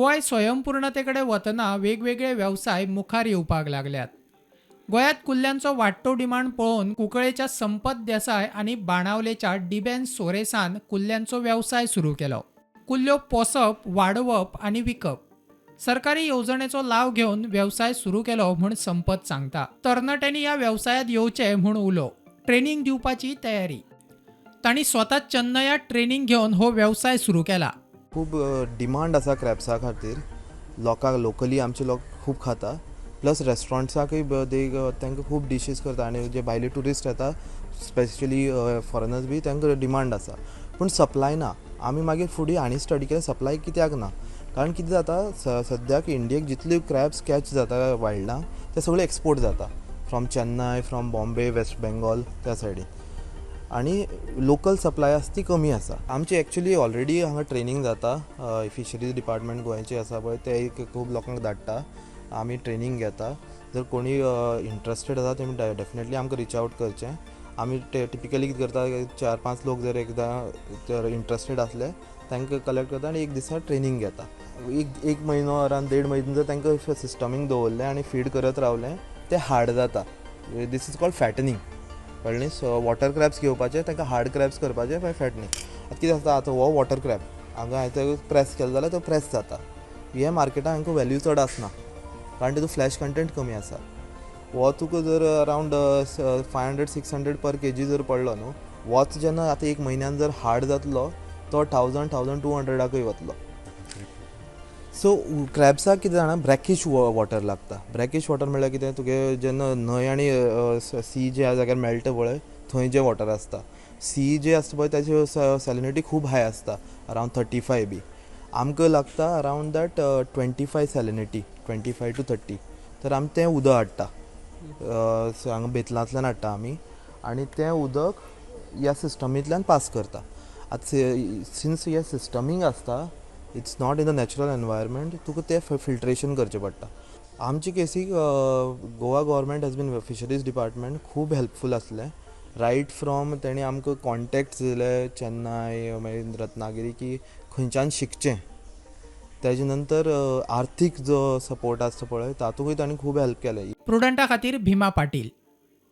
गोंय स्वयंपूर्णतेकडे वतना वेगवेगळे व्यवसाय मुखार येवपाक लागल्यात. गोंयांत कुल्ल्यांचो वाडटो डिमांड पळोवन कुंकळेच्या संपत देसाय आनी बाणावलेच्या डिबेन सोरेसान कुल्ल्यांचो वेवसाय सुरू केलो. कुल्ल्यो पोसप, वाडोवप आनी विकप. सरकारी येवजणेचो लाव घेवन वेवसाय सुरू केलो म्हूण संपत सांगता. तरणाट्यांनी ह्या वेवसायांत येवचें म्हूण उलो. ट्रेनिंग दिवपाची तयारी. तांणी स्वता चेन्नयांत ट्रेनिंग घेवन हो वेवसाय सुरू केला. खूब डिमांड आसा क्रॅब्सा खातीर. लोकांक लोकली आमचे लोक खूब खाता. प्लस रेस्टॉरंट्साकय तांकां खूब डिशीज करता आनी जे भायले ट्युरिस्ट येता स्पेशली फॉरेनर्स बी तांकां डिमांड आसा. पूण सप्लाय ना. आमी मागीर फुडें आनी स्टडी केलें सप्लाय कित्याक ना. कारण कितें जाता सद्याक इंडियेक जितले क्रॅब्स कॅच जाता वायल्डां ते सगळे एक्सपोर्ट जाता फ्रॉम चेन्नय, फ्रॉम बॉम्बे, वेस्ट बेंगॉल त्या सायडीन. आनी लोकल सप्लाय आसा ती कमी आसा. आमची एक्चुली ऑलरेडी हांगा ट्रेनिंग जाता. फिशरीज डिपार्टमेंट गोंयचें आसा पळय ते एक खूब लोकांक धाडटा. आमी ट्रेनिंग घेता. जर कोणी इंट्रस्टेड आसा तेमी डेफिनेटली आमकां रीच आवट करचें. आमी टिपिकली कितें करता 4-5 लोक जर एकदां इंट्रस्टेड आसले तांकां कलेक्ट करता आनी एक दिसा ट्रेनिंग घेता. एक म्हयनो अरावंड 1.5 म्हयनो जर तांकां सिस्टमींग दवरलें आनी फीड करत रावलें तें हार्ड जाता. This is called fattening. कळ्ळें. सो वॉटर क्रॅब्स घेवपाचे तांकां हार्ड क्रॅब्स करपाचे बाय फॅटनिंग. आतां कितें जाता आतां हो वॉटर क्रॅब हांगा हांवें प्रेस केलो जाल्यार तो प्रेस जाता. हे मार्केटान हांकां वॅल्यू चड आसना कारण तितून फ्लॅश कंटेंट कमी आसा. हो तुका जर अरावंड 500-600 पर केजी जर पडलो न्हू, होच जेन्ना आतां एक म्हयन्यान जर हार्ड जातलो तो 1000-1200 वतलो. सो क्रॅब्साक कितें जाणा ब्रॅकीश वॉटर लागता. ब्रॅकीश वॉटर म्हळ्यार कितें तुगे जेन्ना न्हंय आनी सी ज्या जाग्यार मेळटा पळय थंय जें वॉटर आसता. सी जे आसता पळय ताची सॅलिनिटी खूब हाय आसता अरावंड 35 बी. आमकां लागता अरावंड दॅट 25 सॅलिनिटी 25 to 30. तर आमी तें उदक हाडटा हांगा बेतलांतल्यान हाडटा आमी आनी तें उदक ह्या सिस्टमींतल्यान पास करता. आतां सिन्स हें सिस्टमींग आसता it's not in the natural environment तुका तें फिल्ट्रेशन करचें पडटा. आमचे केसीक Goa government has been fisheries department खूब हेल्पफूल आसलें. रायट फ्रॉम तेणी आमकां कॉन्टेक्ट दिले चेन्नय मागीर रत्नागिरी की खंयच्यान शिकचें. तेजे नंतर आर्थीक जो सपोर्ट आसता पळय तातूंतय ताणें खूब हेल्प केलें. प्रुडंटा खातीर भिमा पाटील.